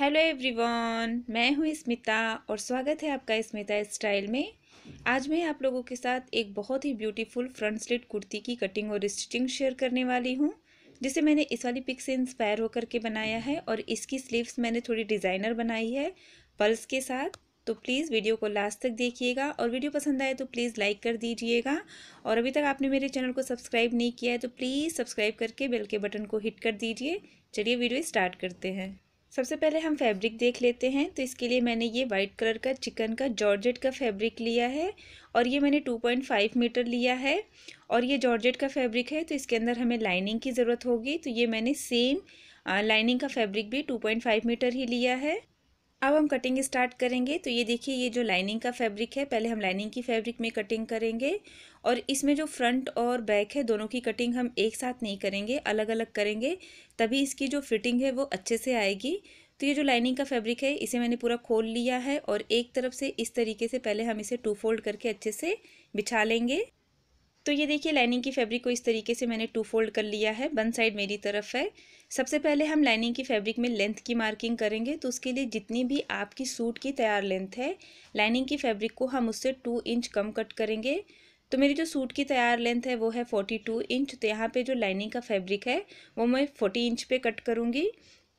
Hello everyone, मैं हूँ स्मिता और स्वागत है आपका स्मिता स्टाइल में। आज मैं आप लोगों के साथ एक बहुत ही ब्यूटीफुल फ्रंट स्लिट कुर्ती की कटिंग और स्टिचिंग शेयर करने वाली हूँ, जिसे मैंने इस वाली पिक से इंस्पायर होकर के बनाया है। और इसकी स्लीव्स मैंने थोड़ी डिज़ाइनर बनाई है पल्स के साथ। तो प्लीज़ वीडियो को लास्ट तक देखिएगा और वीडियो पसंद आए तो प्लीज़ लाइक कर दीजिएगा। और अभी तक आपने मेरे चैनल को सब्सक्राइब नहीं किया है तो प्लीज़ सब्सक्राइब करके बेल के बटन को हिट कर दीजिए। चलिए वीडियो स्टार्ट करते हैं। सबसे पहले हम फैब्रिक देख लेते हैं। तो इसके लिए मैंने ये वाइट कलर का चिकन का जॉर्जेट का फैब्रिक लिया है और ये मैंने 2.5 मीटर लिया है। और ये जॉर्जेट का फैब्रिक है तो इसके अंदर हमें लाइनिंग की ज़रूरत होगी। तो ये मैंने सेम लाइनिंग का फैब्रिक भी 2.5 मीटर ही लिया है। अब हम कटिंग स्टार्ट करेंगे। तो ये देखिए, ये जो लाइनिंग का फैब्रिक है, पहले हम लाइनिंग की फैब्रिक में कटिंग करेंगे। और इसमें जो फ्रंट और बैक है दोनों की कटिंग हम एक साथ नहीं करेंगे, अलग अलग करेंगे, तभी इसकी जो फिटिंग है वो अच्छे से आएगी। तो ये जो लाइनिंग का फैब्रिक है इसे मैंने पूरा खोल लिया है और एक तरफ से इस तरीके से पहले हम इसे 2 फोल्ड करके अच्छे से बिछा लेंगे। तो ये देखिए, लाइनिंग की फैब्रिक को इस तरीके से मैंने 2 फोल्ड कर लिया है। वन साइड मेरी तरफ है। सबसे पहले हम लाइनिंग की फैब्रिक में लेंथ की मार्किंग करेंगे। तो उसके लिए जितनी भी आपकी सूट की तैयार लेंथ है, लाइनिंग की फैब्रिक को हम उससे 2 इंच कम कट करेंगे। तो मेरी जो सूट की तैयार लेंथ है वो है 42 इंच। तो यहाँ पे जो लाइनिंग का फैब्रिक है वो मैं 40 इंच पे कट करूँगी।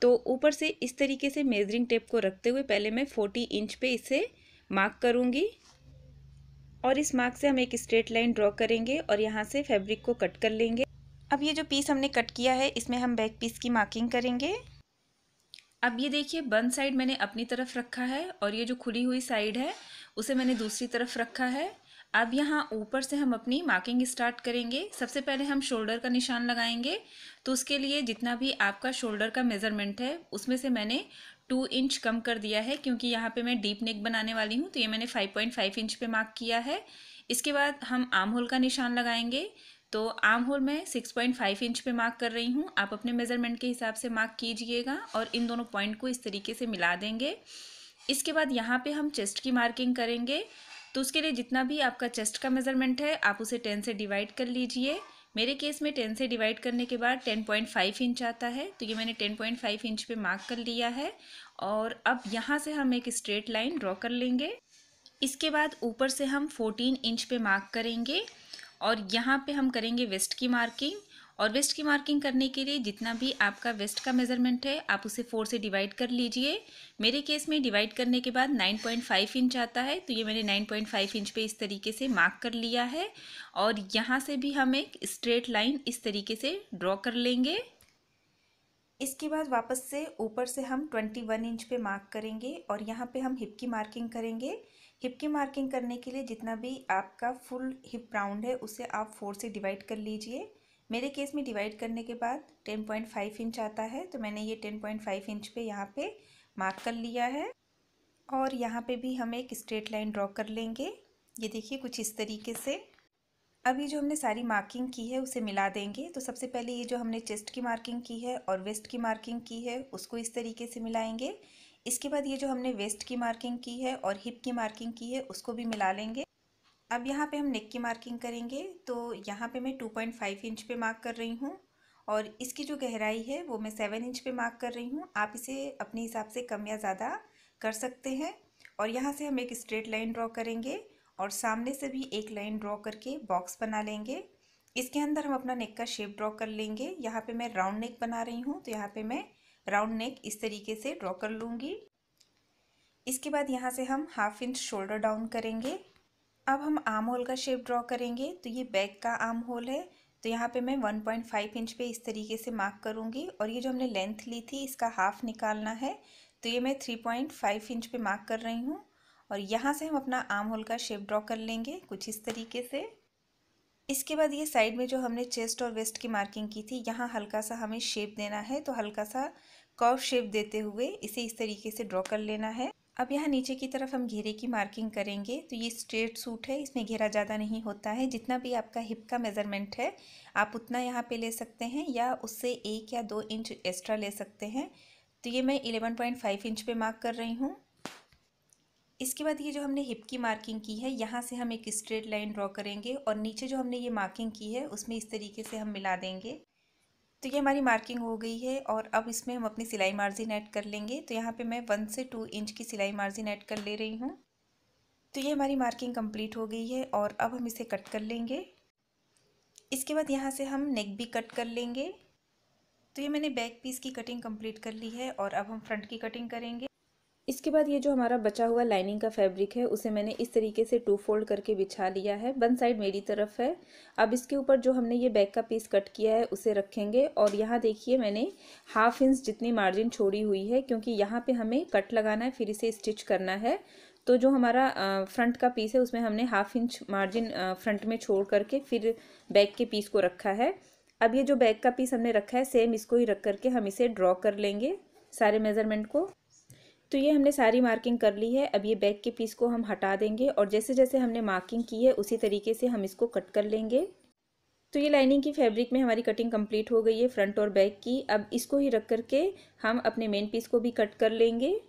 तो ऊपर से इस तरीके से मेजरिंग टेप को रखते हुए पहले मैं 40 इंच पे इसे मार्क करूँगी। और इस मार्क से हम एक स्ट्रेट लाइन ड्रॉ करेंगे और यहाँ से फैब्रिक को कट कर लेंगे। अब ये जो पीस हमने कट किया है इसमें हम बैक पीस की मार्किंग करेंगे। अब ये देखिए, बंद साइड मैंने अपनी तरफ रखा है और ये जो खुली हुई साइड है उसे मैंने दूसरी तरफ रखा है। अब यहाँ ऊपर से हम अपनी मार्किंग स्टार्ट करेंगे। सबसे पहले हम शोल्डर का निशान लगाएंगे। तो उसके लिए जितना भी आपका शोल्डर का मेज़रमेंट है उसमें से मैंने 2 इंच कम कर दिया है, क्योंकि यहाँ पे मैं डीप नेक बनाने वाली हूँ। तो ये मैंने 5.5 इंच पे मार्क किया है। इसके बाद हम आर्म होल का निशान लगाएंगे। तो आर्म होल मैं 6.5 इंच पे मार्क कर रही हूँ। आप अपने मेज़रमेंट के हिसाब से मार्क कीजिएगा और इन दोनों पॉइंट को इस तरीके से मिला देंगे। इसके बाद यहाँ पे हम चेस्ट की मार्किंग करेंगे। तो उसके लिए जितना भी आपका चेस्ट का मेज़रमेंट है आप उसे 10 से डिवाइड कर लीजिए। मेरे केस में 10 से डिवाइड करने के बाद 10.5 इंच आता है। तो ये मैंने 10.5 इंच पे मार्क कर लिया है। और अब यहाँ से हम एक स्ट्रेट लाइन ड्रॉ कर लेंगे। इसके बाद ऊपर से हम 14 इंच पे मार्क करेंगे और यहाँ पे हम करेंगे वेस्ट की मार्किंग। और वेस्ट की मार्किंग करने के लिए जितना भी आपका वेस्ट का मेज़रमेंट है आप उसे 4 से डिवाइड कर लीजिए। मेरे केस में डिवाइड करने के बाद 9.5 इंच आता है। तो ये मैंने 9.5 इंच पे इस तरीके से मार्क कर लिया है। और यहाँ से भी हम एक स्ट्रेट लाइन इस तरीके से ड्रॉ कर लेंगे। इसके बाद वापस से ऊपर से हम 21 इंच पे मार्क करेंगे और यहाँ पे हम हिप की मार्किंग करेंगे। हिप की मार्किंग करने के लिए जितना भी आपका फुल हिप राउंड है उसे आप 4 से डिवाइड कर लीजिए। मेरे केस में डिवाइड करने के बाद 10.5 इंच आता है। तो मैंने ये 10.5 इंच पे यहाँ पे मार्क कर लिया है। और यहाँ पे भी हम एक स्ट्रेट लाइन ड्रॉ कर लेंगे। ये देखिए, कुछ इस तरीके से। अब ये जो हमने सारी मार्किंग की है उसे मिला देंगे। तो सबसे पहले ये जो हमने चेस्ट की मार्किंग की है और वेस्ट की मार्किंग की है उसको इस तरीके से मिलाएंगे। इसके बाद ये जो हमने वेस्ट की मार्किंग की है और हिप की मार्किंग की है उसको भी मिला लेंगे। अब यहाँ पे हम नेक की मार्किंग करेंगे। तो यहाँ पे मैं 2.5 इंच पे मार्क कर रही हूँ और इसकी जो गहराई है वो मैं 7 इंच पे मार्क कर रही हूँ। आप इसे अपने हिसाब से कम या ज़्यादा कर सकते हैं। और यहाँ से हम एक स्ट्रेट लाइन ड्रॉ करेंगे और सामने से भी एक लाइन ड्रॉ करके बॉक्स बना लेंगे। इसके अंदर हम अपना नेक का शेप ड्रॉ कर लेंगे। यहाँ पे मैं राउंड नेक बना रही हूँ तो यहाँ पे मैं राउंड नेक इस तरीके से ड्रॉ कर लूँगी। इसके बाद यहाँ से हम 1/2 इंच शोल्डर डाउन करेंगे। अब हम आर्म होल का शेप ड्रॉ करेंगे। तो ये बैक का आर्म होल है। तो यहाँ पे मैं 1.5 इंच पे इस तरीके से मार्क करूँगी और ये जो हमने लेंथ ली थी इसका हाफ निकालना है। तो ये मैं 3.5 इंच पे मार्क कर रही हूँ और यहाँ से हम अपना आर्म होल का शेप ड्रॉ कर लेंगे कुछ इस तरीके से। इसके बाद ये साइड में जो हमने चेस्ट और वेस्ट की मार्किंग की थी यहाँ हल्का सा हमें शेप देना है। तो हल्का सा कर्व शेप देते हुए इसे इस तरीके से ड्रॉ कर लेना है। अब यहाँ नीचे की तरफ हम घेरे की मार्किंग करेंगे। तो ये स्ट्रेट सूट है, इसमें घेरा ज़्यादा नहीं होता है। जितना भी आपका हिप का मेज़रमेंट है आप उतना यहाँ पे ले सकते हैं या उससे 1 या 2 इंच एक्स्ट्रा ले सकते हैं। तो ये मैं 11.5 इंच पे मार्क कर रही हूँ। इसके बाद ये जो हमने हिप की मार्किंग की है यहाँ से हम एक स्ट्रेट लाइन ड्रॉ करेंगे और नीचे जो हमने ये मार्किंग की है उसमें इस तरीके से हम मिला देंगे। तो ये हमारी मार्किंग हो गई है और अब इसमें हम अपनी सिलाई मार्जिन ऐड कर लेंगे। तो यहाँ पे मैं 1 से 2 इंच की सिलाई मार्जिन ऐड कर ले रही हूँ। तो ये हमारी मार्किंग कंप्लीट हो गई है और अब हम इसे कट कर लेंगे। इसके बाद यहाँ से हम नेक भी कट कर लेंगे। तो ये मैंने बैक पीस की कटिंग कंप्लीट कर ली है और अब हम फ्रंट की कटिंग करेंगे। इसके बाद ये जो हमारा बचा हुआ लाइनिंग का फैब्रिक है उसे मैंने इस तरीके से 2 फोल्ड करके बिछा लिया है। वन साइड मेरी तरफ है। अब इसके ऊपर जो हमने ये बैक का पीस कट किया है उसे रखेंगे और यहाँ देखिए मैंने 1/2 इंच जितनी मार्जिन छोड़ी हुई है, क्योंकि यहाँ पे हमें कट लगाना है, फिर इसे स्टिच करना है। तो जो हमारा फ्रंट का पीस है उसमें हमने 1/2 इंच मार्जिन फ्रंट में छोड़ करके फिर बैक के पीस को रखा है। अब ये जो बैक का पीस हमने रखा है सेम इसको ही रख करके हम इसे ड्रॉ कर लेंगे सारे मेज़रमेंट को। तो ये हमने सारी मार्किंग कर ली है। अब ये बैक के पीस को हम हटा देंगे और जैसे जैसे हमने मार्किंग की है उसी तरीके से हम इसको कट कर लेंगे। तो ये लाइनिंग की फैब्रिक में हमारी कटिंग कंप्लीट हो गई है फ्रंट और बैक की। अब इसको ही रख करके हम अपने मेन पीस को भी कट कर लेंगे।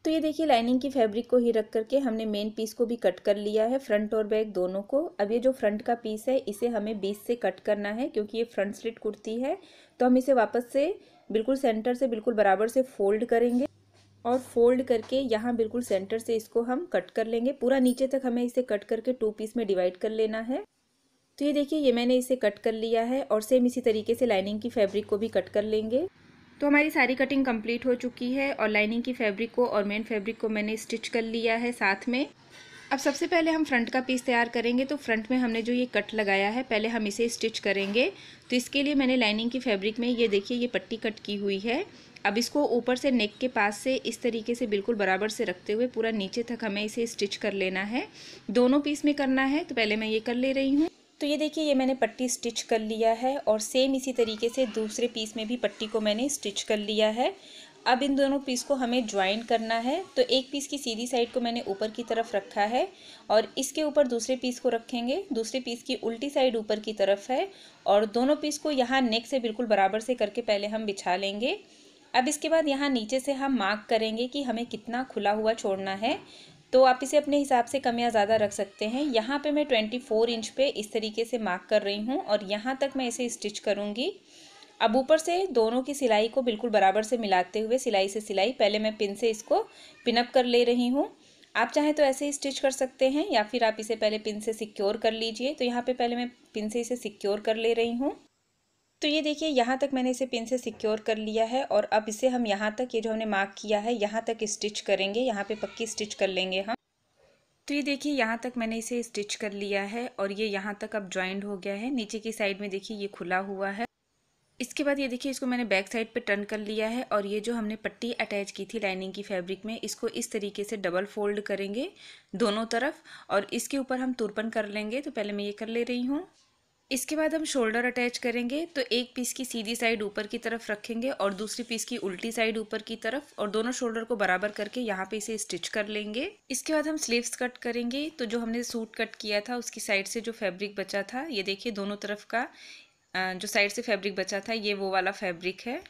तो ये देखिए लाइनिंग की फैब्रिक को ही रख करके हमने मेन पीस को भी कट कर लिया है, फ्रंट और बैक दोनों को। अब ये जो फ्रंट का पीस है इसे हमें बीच से कट करना है, क्योंकि ये फ्रंट स्लिट कुर्ती है। तो हम इसे वापस से बिल्कुल सेंटर से बिल्कुल बराबर से फोल्ड करेंगे और फोल्ड करके यहाँ बिल्कुल सेंटर से इसको हम कट कर लेंगे। पूरा नीचे तक हमें इसे कट करके 2 पीस में डिवाइड कर लेना है। तो ये देखिए ये मैंने इसे कट कर लिया है और सेम इसी तरीके से लाइनिंग की फैब्रिक को भी कट कर लेंगे। तो हमारी सारी कटिंग कंप्लीट हो चुकी है और लाइनिंग की फैब्रिक को और मेन फैब्रिक को मैंने स्टिच कर लिया है साथ में। अब सबसे पहले हम फ्रंट का पीस तैयार करेंगे। तो फ्रंट में हमने जो ये कट लगाया है पहले हम इसे स्टिच करेंगे। तो इसके लिए मैंने लाइनिंग की फैब्रिक में ये देखिए ये पट्टी कट की हुई है। अब इसको ऊपर से नेक के पास से इस तरीके से बिल्कुल बराबर से रखते हुए पूरा नीचे तक हमें इसे स्टिच कर लेना है। दोनों पीस में करना है, तो पहले मैं ये कर ले रही हूँ। तो ये देखिए ये मैंने पट्टी स्टिच कर लिया है और सेम इसी तरीके से दूसरे पीस में भी पट्टी को मैंने स्टिच कर लिया है। अब इन दोनों पीस को हमें ज्वाइन करना है। तो एक पीस की सीधी साइड को मैंने ऊपर की तरफ रखा है और इसके ऊपर दूसरे पीस को रखेंगे। दूसरे पीस की उल्टी साइड ऊपर की तरफ है और दोनों पीस को यहाँ नेक से बिल्कुल बराबर से करके पहले हम बिछा लेंगे। अब इसके बाद यहाँ नीचे से हम मार्क करेंगे कि हमें कितना खुला हुआ छोड़ना है। तो आप इसे अपने हिसाब से कम या ज़्यादा रख सकते हैं। यहाँ पे मैं 24 इंच पे इस तरीके से मार्क कर रही हूँ और यहाँ तक मैं इसे स्टिच करूँगी। अब ऊपर से दोनों की सिलाई को बिल्कुल बराबर से मिलाते हुए सिलाई से सिलाई पहले मैं पिन से इसको पिनअप कर ले रही हूँ। आप चाहें तो ऐसे ही स्टिच कर सकते हैं या फिर आप इसे पहले पिन से सिक्योर कर लीजिए। तो यहाँ पे पहले मैं पिन से इसे सिक्योर कर ले रही हूँ। तो ये देखिए यहाँ तक मैंने इसे पिन से सिक्योर कर लिया है और अब इसे हम यहाँ तक ये जो हमने मार्क किया है यहाँ तक स्टिच करेंगे। यहाँ पे पक्की स्टिच कर लेंगे हम। तो ये देखिए यहाँ तक मैंने इसे स्टिच कर लिया है और ये यहाँ तक अब ज्वाइंट हो गया है। नीचे की साइड में देखिए ये खुला हुआ है। इसके बाद ये देखिए इसको मैंने बैक साइड पे टर्न कर लिया है और ये जो हमने पट्टी अटैच की थी लाइनिंग की फैब्रिक में इसको इस तरीके से डबल फोल्ड करेंगे दोनों तरफ और इसके ऊपर हम तुरपन कर लेंगे। तो पहले मैं ये कर ले रही हूँ। इसके बाद हम शोल्डर अटैच करेंगे। तो एक पीस की सीधी साइड ऊपर की तरफ रखेंगे और दूसरी पीस की उल्टी साइड ऊपर की तरफ और दोनों शोल्डर को बराबर करके यहाँ पे इसे स्टिच कर लेंगे। इसके बाद हम स्लीव्स कट करेंगे। तो जो हमने सूट कट किया था उसकी साइड से जो फैब्रिक बचा था ये देखिए दोनों तरफ का जो साइड से फैब्रिक बचा था ये वो वाला फैब्रिक है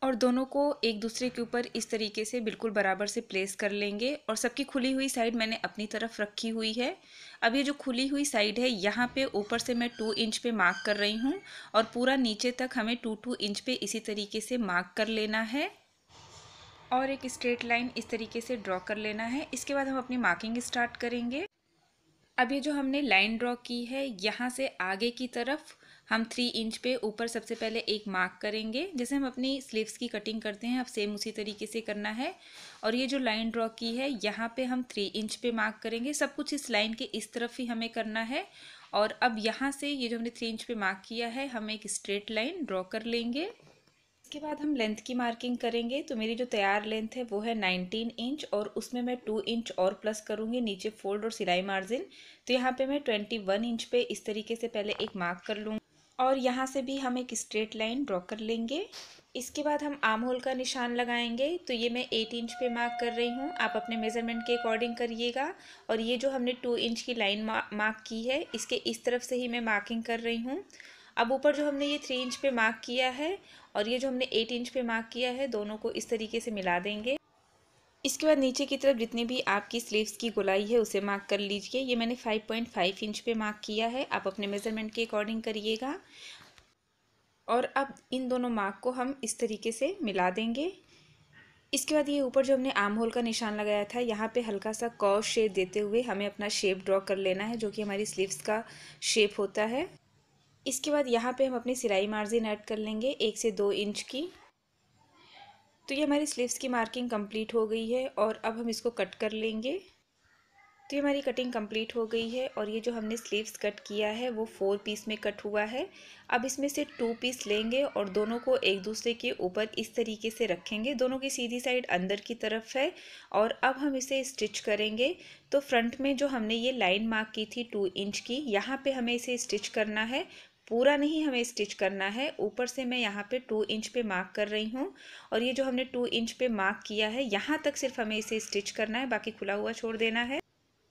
और दोनों को एक दूसरे के ऊपर इस तरीके से बिल्कुल बराबर से प्लेस कर लेंगे और सबकी खुली हुई साइड मैंने अपनी तरफ रखी हुई है। अब ये जो खुली हुई साइड है यहाँ पे ऊपर से मैं 2 इंच पे मार्क कर रही हूँ और पूरा नीचे तक हमें 2-2 इंच पे इसी तरीके से मार्क कर लेना है और एक स्ट्रेट लाइन इस तरीके से ड्रॉ कर लेना है। इसके बाद हम अपनी मार्किंग स्टार्ट करेंगे। अब ये जो हमने लाइन ड्रॉ की है यहाँ से आगे की तरफ हम 3 इंच पे ऊपर सबसे पहले एक मार्क करेंगे। जैसे हम अपनी स्लीव्स की कटिंग करते हैं अब सेम उसी तरीके से करना है और ये जो लाइन ड्रॉ की है यहाँ पे हम 3 इंच पे मार्क करेंगे। सब कुछ इस लाइन के इस तरफ ही हमें करना है और अब यहाँ से ये जो हमने 3 इंच पे मार्क किया है हम एक स्ट्रेट लाइन ड्रॉ कर लेंगे। इसके बाद हम लेंथ की मार्किंग करेंगे। तो मेरी जो तैयार लेंथ है वो है 19 इंच और उसमें मैं 2 इंच और प्लस करूँगी नीचे फोल्ड और सिलाई मार्जिन। तो यहाँ पे मैं 21 इंच पे इस तरीके से पहले एक मार्क कर लूँगी और यहाँ से भी हम एक स्ट्रेट लाइन ड्रॉ कर लेंगे। इसके बाद हम आर्म होल का निशान लगाएंगे। तो ये मैं 8 इंच पे मार्क कर रही हूँ, आप अपने मेज़रमेंट के अकॉर्डिंग करिएगा। और ये जो हमने 2 इंच की लाइन मार्क की है इसके इस तरफ से ही मैं मार्किंग कर रही हूँ। अब ऊपर जो हमने ये 3 इंच पे मार्क किया है और ये जो हमने 8 इंच पे मार्क किया है दोनों को इस तरीके से मिला देंगे। इसके बाद नीचे की तरफ जितनी भी आपकी स्लीव्स की गोलाई है उसे मार्क कर लीजिए। ये मैंने 5.5 इंच पे मार्क किया है, आप अपने मेज़रमेंट के अकॉर्डिंग करिएगा। और अब इन दोनों मार्क को हम इस तरीके से मिला देंगे। इसके बाद ये ऊपर जो हमने आर्म होल का निशान लगाया था, यहाँ पे हल्का सा कर्व शेप देते हुए हमें अपना शेप ड्रॉ कर लेना है, जो कि हमारी स्लीव्स का शेप होता है। इसके बाद यहाँ पे हम अपनी सिलाई मार्जिन ऐड कर लेंगे 1 से 2 इंच की। तो ये हमारी स्लीव्स की मार्किंग कंप्लीट हो गई है और अब हम इसको कट कर लेंगे। तो ये हमारी कटिंग कंप्लीट हो गई है और ये जो हमने स्लीव्स कट किया है वो 4 पीस में कट हुआ है। अब इसमें से 2 पीस लेंगे और दोनों को एक दूसरे के ऊपर इस तरीके से रखेंगे। दोनों की सीधी साइड अंदर की तरफ है और अब हम इसे स्टिच करेंगे। तो फ्रंट में जो हमने ये लाइन मार्क की थी 2 इंच की, यहाँ पे हमें इसे स्टिच करना है। पूरा नहीं हमें स्टिच करना है, ऊपर से मैं यहाँ पे 2 इंच पे मार्क कर रही हूँ और ये जो हमने 2 इंच पे मार्क किया है यहाँ तक सिर्फ हमें इसे स्टिच करना है, बाकी खुला हुआ छोड़ देना है।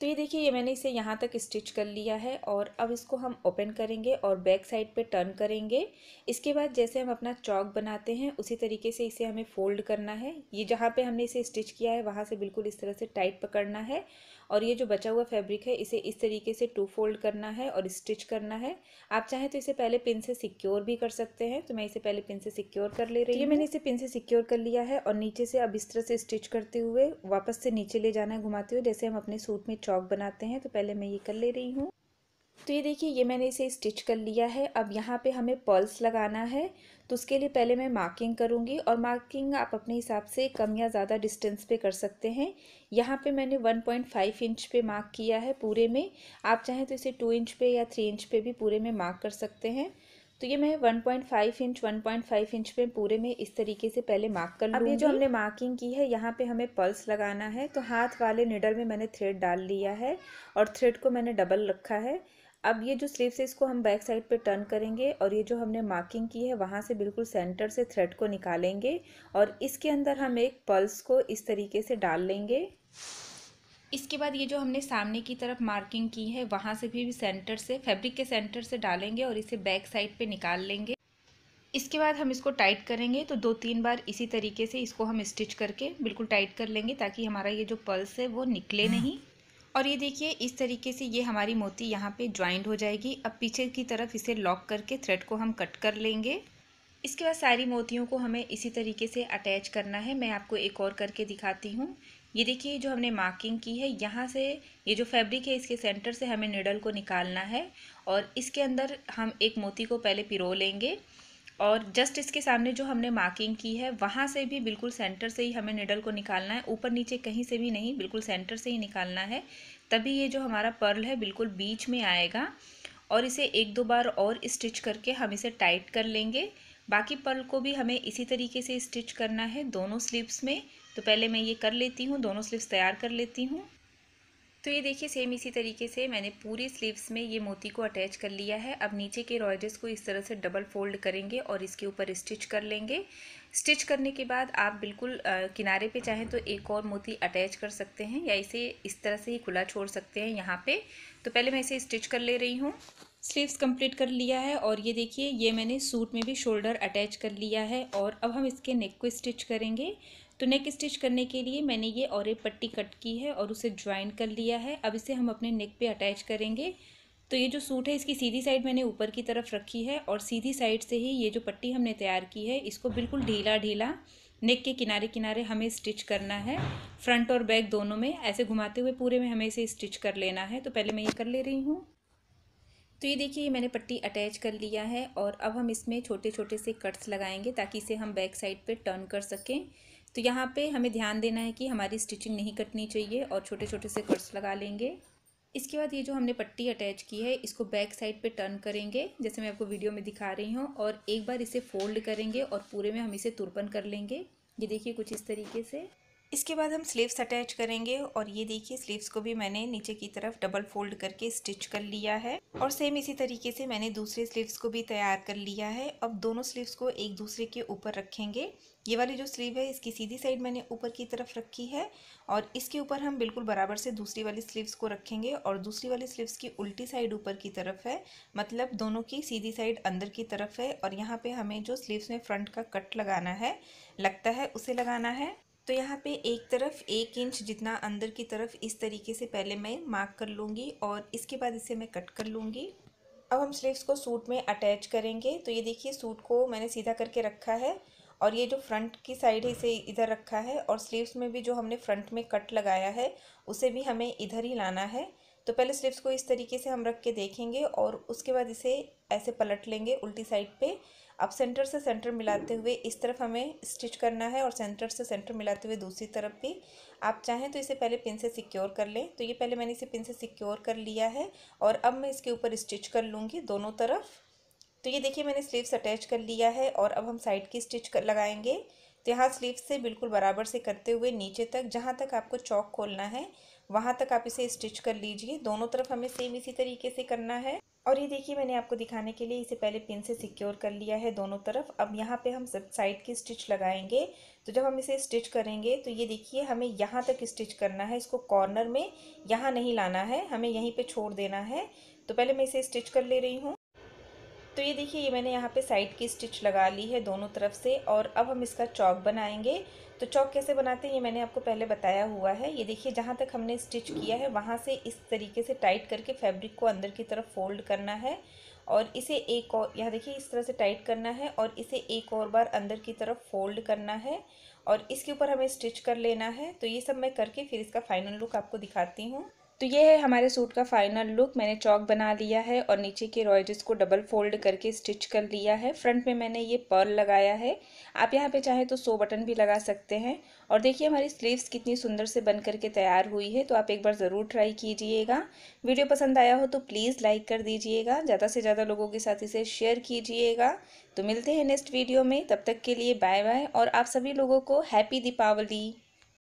तो ये देखिए, ये मैंने इसे यहाँ तक स्टिच कर लिया है और अब इसको हम ओपन करेंगे और बैक साइड पे टर्न करेंगे। इसके बाद जैसे हम अपना चौक बनाते हैं उसी तरीके से इसे हमें फोल्ड करना है। ये जहाँ पे हमने इसे स्टिच किया है वहाँ से बिल्कुल इस तरह से टाइट पकड़ना है और ये जो बचा हुआ फैब्रिक है इसे इस तरीके से 2 फोल्ड करना है और स्टिच करना है। आप चाहें तो इसे पहले पिन से सिक्योर भी कर सकते हैं, तो मैं इसे पहले पिन से सिक्योर कर ले रही हूँ। ये मैंने इसे पिन से सिक्योर कर लिया है और नीचे से अब इस तरह से स्टिच करते हुए वापस से नीचे ले जाना है घुमाते हुए, जैसे हम अपने सूट में चौक बनाते हैं। तो पहले मैं ये कर ले रही हूँ। तो ये देखिए, ये मैंने इसे स्टिच कर लिया है। अब यहाँ पे हमें पर्ल्स लगाना है, तो उसके लिए पहले मैं मार्किंग करूँगी और मार्किंग आप अपने हिसाब से कम या ज़्यादा डिस्टेंस पे कर सकते हैं। यहाँ पे मैंने 1.5 इंच पे मार्क किया है पूरे में। आप चाहें तो इसे 2 इंच पे या 3 इंच पे भी पूरे में मार्क कर सकते हैं। तो ये मैं 1.5 इंच पे पूरे में इस तरीके से पहले मार्क कर लूँगी। अब ये जो हमने मार्किंग की है यहाँ पे हमें पर्ल्स लगाना है, तो हाथ वाले निडल में मैंने थ्रेड डाल लिया है और थ्रेड को मैंने डबल रखा है। अब ये जो स्लीव्स है इसको हम बैक साइड पे टर्न करेंगे और ये जो हमने मार्किंग की है वहाँ से बिल्कुल सेंटर से थ्रेड को निकालेंगे और इसके अंदर हम एक पर्ल्स को इस तरीके से डाल लेंगे। इसके बाद ये जो हमने सामने की तरफ मार्किंग की है वहाँ से भी सेंटर से, फैब्रिक के सेंटर से डालेंगे और इसे बैक साइड पे निकाल लेंगे। इसके बाद हम इसको टाइट करेंगे, तो 2-3 बार इसी तरीके से इसको हम स्टिच करके बिल्कुल टाइट कर लेंगे ताकि हमारा ये जो पर्ल्स है वो निकले नहीं। और ये देखिए, इस तरीके से ये हमारी मोती यहाँ पे ज्वाइंट हो जाएगी। अब पीछे की तरफ इसे लॉक करके थ्रेड को हम कट कर लेंगे। इसके बाद सारी मोतियों को हमें इसी तरीके से अटैच करना है। मैं आपको एक और करके दिखाती हूँ। ये देखिए, जो हमने मार्किंग की है यहाँ से ये जो फैब्रिक है इसके सेंटर से हमें निडल को निकालना है और इसके अंदर हम एक मोती को पहले पिरो लेंगे और जस्ट इसके सामने जो हमने मार्किंग की है वहाँ से भी बिल्कुल सेंटर से ही हमें निडल को निकालना है, ऊपर नीचे कहीं से भी नहीं, बिल्कुल सेंटर से ही निकालना है। तभी ये जो हमारा पर्ल है बिल्कुल बीच में आएगा और इसे 1-2 बार और स्टिच करके हम इसे टाइट कर लेंगे। बाकी पर्ल को भी हमें इसी तरीके से स्टिच करना है दोनों स्लीव्स में। तो पहले मैं ये कर लेती हूँ, दोनों स्लीव्स तैयार कर लेती हूँ। तो ये देखिए, सेम इसी तरीके से मैंने पूरी स्लीव्स में ये मोती को अटैच कर लिया है। अब नीचे के रॉयजेस को इस तरह से डबल फोल्ड करेंगे और इसके ऊपर स्टिच कर लेंगे। स्टिच करने के बाद आप बिल्कुल किनारे पे चाहें तो एक और मोती अटैच कर सकते हैं या इसे इस तरह से ही खुला छोड़ सकते हैं यहाँ पे। तो पहले मैं इसे स्टिच कर ले रही हूँ। स्लीव्स कंप्लीट कर लिया है और ये देखिए, ये मैंने सूट में भी शोल्डर अटैच कर लिया है और अब हम इसके नेक को स्टिच करेंगे। तो नेक स्टिच करने के लिए मैंने ये और एक पट्टी कट की है और उसे ज्वाइन कर लिया है। अब इसे हम अपने नेक पे अटैच करेंगे। तो ये जो सूट है इसकी सीधी साइड मैंने ऊपर की तरफ रखी है और सीधी साइड से ही ये जो पट्टी हमने तैयार की है इसको बिल्कुल ढीला ढीला नेक के किनारे किनारे हमें स्टिच करना है। फ्रंट और बैक दोनों में ऐसे घुमाते हुए पूरे में हमें इसे स्टिच कर लेना है। तो पहले मैं ये कर ले रही हूँ। तो ये देखिए, मैंने पट्टी अटैच कर लिया है और अब हम इसमें छोटे छोटे से कट्स लगाएंगे ताकि इसे हम बैक साइड पे टर्न कर सकें। तो यहाँ पे हमें ध्यान देना है कि हमारी स्टिचिंग नहीं कटनी चाहिए और छोटे छोटे से कट्स लगा लेंगे। इसके बाद ये जो हमने पट्टी अटैच की है इसको बैक साइड पे टर्न करेंगे जैसे मैं आपको वीडियो में दिखा रही हूँ और एक बार इसे फोल्ड करेंगे और पूरे में हम इसे तुरपन कर लेंगे। ये देखिए, कुछ इस तरीके से। इसके बाद हम स्लीव्स अटैच करेंगे और ये देखिए, स्लीव्स को भी मैंने नीचे की तरफ डबल फोल्ड करके स्टिच कर लिया है और सेम इसी तरीके से मैंने दूसरे स्लीव्स को भी तैयार कर लिया है। अब दोनों स्लीव्स को एक दूसरे के ऊपर रखेंगे। ये वाली जो स्लीव है इसकी सीधी साइड मैंने ऊपर की तरफ रखी है और इसके ऊपर हम बिल्कुल बराबर से दूसरी वाली स्लीव्स को रखेंगे और दूसरी वाली स्लीव्स की उल्टी साइड ऊपर की तरफ है, मतलब दोनों की सीधी साइड अंदर की तरफ है और यहाँ पे हमें जो स्लीव्स में फ्रंट का कट लगाना है, लगता है, उसे लगाना है। तो यहाँ पे एक तरफ 1 इंच जितना अंदर की तरफ इस तरीके से पहले मैं मार्क कर लूँगी और इसके बाद इसे मैं कट कर लूँगी। अब हम स्लीव्स को सूट में अटैच करेंगे। तो ये देखिए सूट को मैंने सीधा करके रखा है और ये जो फ्रंट की साइड है इसे इधर रखा है और स्लीव्स में भी जो हमने फ्रंट में कट लगाया है उसे भी हमें इधर ही लाना है। तो पहले स्लीव्स को इस तरीके से हम रख के देखेंगे और उसके बाद इसे ऐसे पलट लेंगे उल्टी साइड पे। अब सेंटर से सेंटर मिलाते हुए इस तरफ हमें स्टिच करना है और सेंटर से सेंटर मिलाते हुए दूसरी तरफ भी। आप चाहें तो इसे पहले पिन से सिक्योर कर लें। तो ये पहले मैंने इसे पिन से सिक्योर कर लिया है और अब मैं इसके ऊपर स्टिच कर लूँगी दोनों तरफ। तो ये देखिए मैंने स्लीव्स अटैच कर लिया है और अब हम साइड की स्टिच कर लगाएंगे। तो यहाँ स्लीव्स से बिल्कुल बराबर से करते हुए नीचे तक जहाँ तक आपको चौक खोलना है वहाँ तक आप इसे स्टिच कर लीजिए। दोनों तरफ हमें सेम इसी तरीके से करना है। और ये देखिए मैंने आपको दिखाने के लिए इसे पहले पिन से सिक्योर कर लिया है दोनों तरफ। अब यहाँ पे हम साइड की स्टिच लगाएंगे। तो जब हम इसे स्टिच करेंगे तो ये देखिए हमें यहाँ तक स्टिच करना है, इसको कॉर्नर में यहाँ नहीं लाना है, हमें यहीं पे छोड़ देना है। तो पहले मैं इसे स्टिच कर ले रही हूँ। तो ये देखिए ये मैंने यहाँ पे साइड की स्टिच लगा ली है दोनों तरफ से और अब हम इसका चौक बनाएंगे। तो चौक कैसे बनाते हैं ये मैंने आपको पहले बताया हुआ है। ये देखिए जहाँ तक हमने स्टिच किया है वहाँ से इस तरीके से टाइट करके फैब्रिक को अंदर की तरफ फोल्ड करना है और इसे एक और यहाँ देखिए इस तरह से टाइट करना है और इसे एक और बार अंदर की तरफ फोल्ड करना है और इसके ऊपर हमें स्टिच कर लेना है। तो ये सब मैं करके फिर इसका फाइनल लुक आपको दिखाती हूँ। तो ये है हमारे सूट का फाइनल लुक। मैंने चौक बना लिया है और नीचे के रॉयजेस को डबल फोल्ड करके स्टिच कर लिया है। फ्रंट में मैंने ये पर्ल लगाया है। आप यहाँ पे चाहे तो 100 बटन भी लगा सकते हैं। और देखिए हमारी स्लीव्स कितनी सुंदर से बन करके तैयार हुई है। तो आप एक बार ज़रूर ट्राई कीजिएगा। वीडियो पसंद आया हो तो प्लीज़ लाइक कर दीजिएगा, ज़्यादा से ज़्यादा लोगों के साथ इसे शेयर कीजिएगा। तो मिलते हैं नेक्स्ट वीडियो में, तब तक के लिए बाय बाय और आप सभी लोगों को हैप्पी दीपावली।